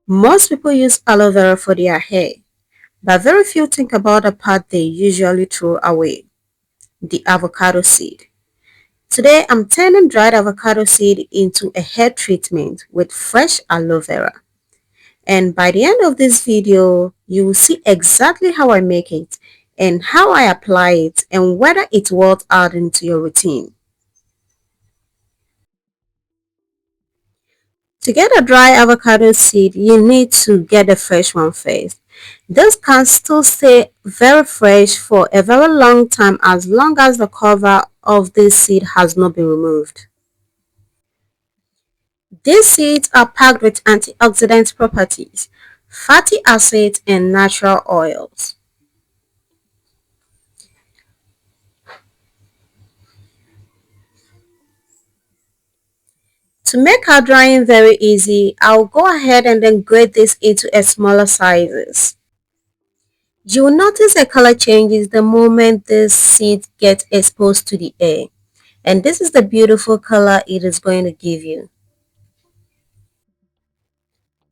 Most people use aloe vera for their hair, but very few think about the part they usually throw away, the avocado seed. Today, I'm turning dried avocado seed into a hair treatment with fresh aloe vera. And by the end of this video, you will see exactly how I make it and how I apply it and whether it's worth adding to your routine. To get a dry avocado seed, you need to get a fresh one first. This can still stay very fresh for a very long as the cover of this seed has not been removed. These seeds are packed with antioxidant properties, fatty acids, and natural oils. To make our drying very easy, I'll go ahead and then grate this into a smaller sizes. You will notice a color changes the moment this seed gets exposed to the air. And this is the beautiful color it is going to give you.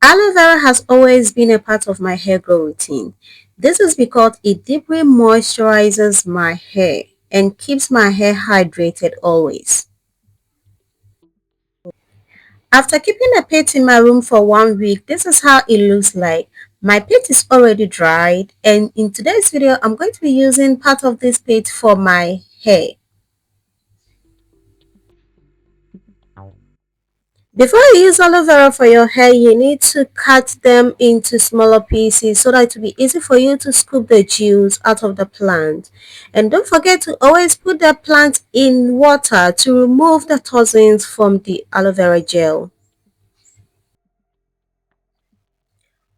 Aloe vera has always been a part of my hair grow routine. This is because it deeply moisturizes my hair and keeps my hair hydrated always. After keeping the pit in my room for 1 week, this is how it looks like. My pit is already dried, and in today's video, I'm going to be using part of this pit for my hair. Before you use aloe vera for your hair, you need to cut them into smaller pieces so that it will be easy for you to scoop the juice out of the plant. And don't forget to always put the plant in water to remove the toxins from the aloe vera gel.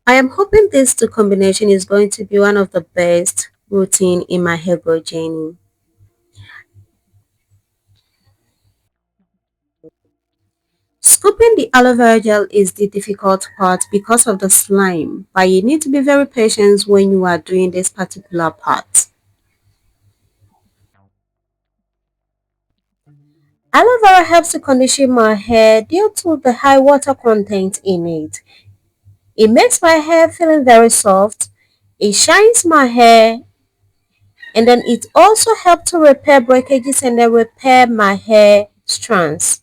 I am hoping this two combination is going to be one of the best routine in my hair growth journey. Scooping the aloe vera gel is the difficult part because of the slime, but you need to be very patient when you are doing this particular part. Aloe vera helps to condition my hair due to the high water content in it. It makes my hair feeling very soft, it shines my hair, and then it also helps to repair breakages and then repair my hair strands.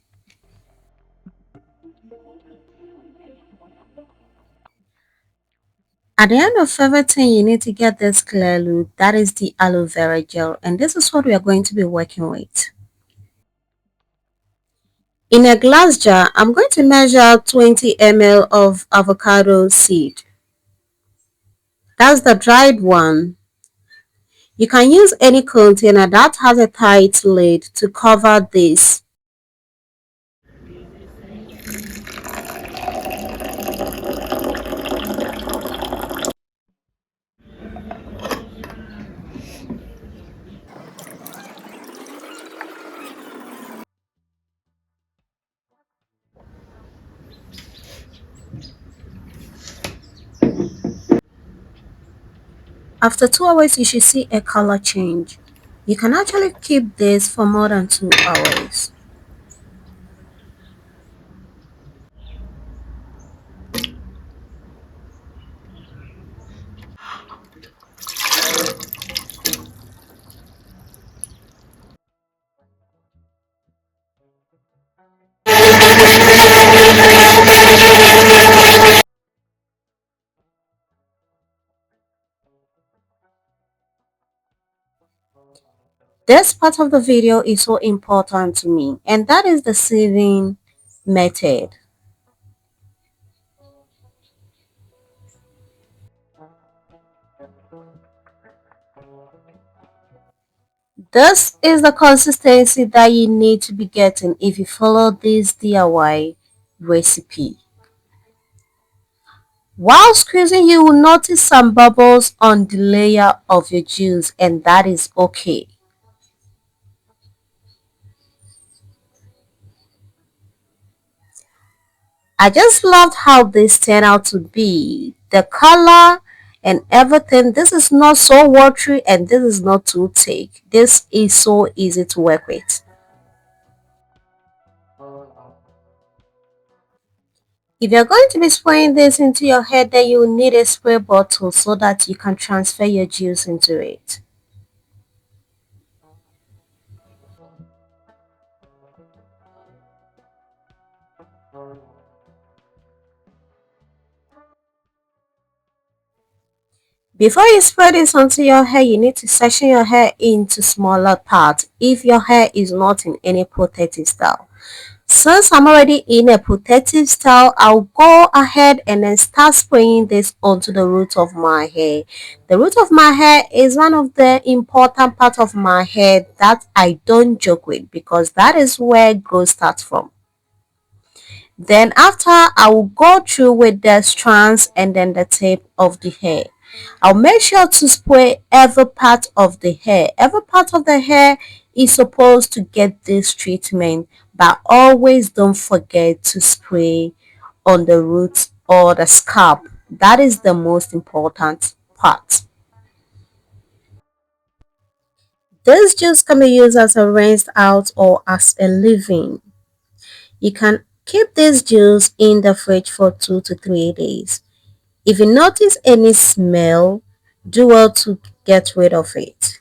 At the end of everything, you need to get this clear look. That is the aloe vera gel, and this is what we are going to be working with. In a glass jar, I'm going to measure 20 ml of avocado seed. That's the dried one. You can use any container that has a tight lid to cover this. After 2 hours, you should see a color change. You can actually keep this for more than 2 hours. This part of the video is so important to me, and that is the sieving method. This is the consistency that you need to be getting if you follow this DIY recipe. While squeezing, you will notice some bubbles on the layer of your juice, and that is okay. I just loved how this turned out to be. The color and everything. This is not so watery and this is not too thick. This is so easy to work with. If you're going to be spraying this into your hair, then you will need a spray bottle so that you can transfer your juice into it. Before you spread this onto your hair, you need to section your hair into smaller parts if your hair is not in any protective style. Since I'm already in a protective style, I'll go ahead and then start spraying this onto the root of my hair. The root of my hair is one of the important parts of my hair that I don't joke with because that is where growth starts from. Then after, I will go through with the strands and then the tip of the hair. I'll make sure to spray every part of the hair. Every part of the hair is supposed to get this treatment, but always don't forget to spray on the roots or the scalp. That is the most important part. This juice can be used as a rinsed out or as a leave-in. You can keep this juice in the fridge for 2 to 3 days. If you notice any smell, do well to get rid of it.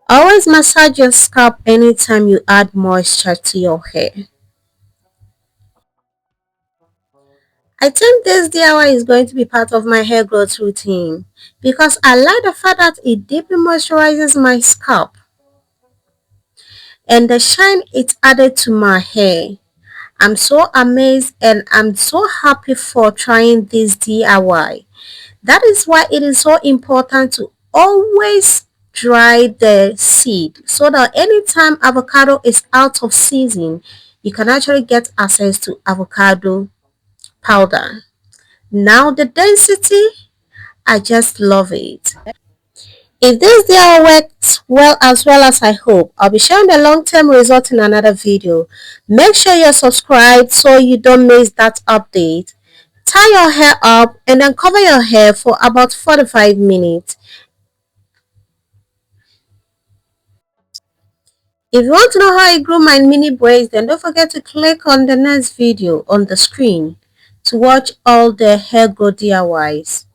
Always massage your scalp anytime you add moisture to your hair. I think this DIY is going to be part of my hair growth routine because I like the fact that it deeply moisturizes my scalp and the shine it added to my hair. I'm so amazed and I'm so happy for trying this DIY. That is why it is so important to always dry the seed so that anytime avocado is out of season, you can actually get access to avocado powder. Now the density, I just love it. If this deal works well as I hope, I'll be sharing the long-term result in another video. Make sure you're subscribed so you don't miss that update. Tie your hair up and then cover your hair for about 45 minutes. If you want to know how I grew my mini braids, then don't forget to click on the next video on the screen to watch all the hair growth DIYs.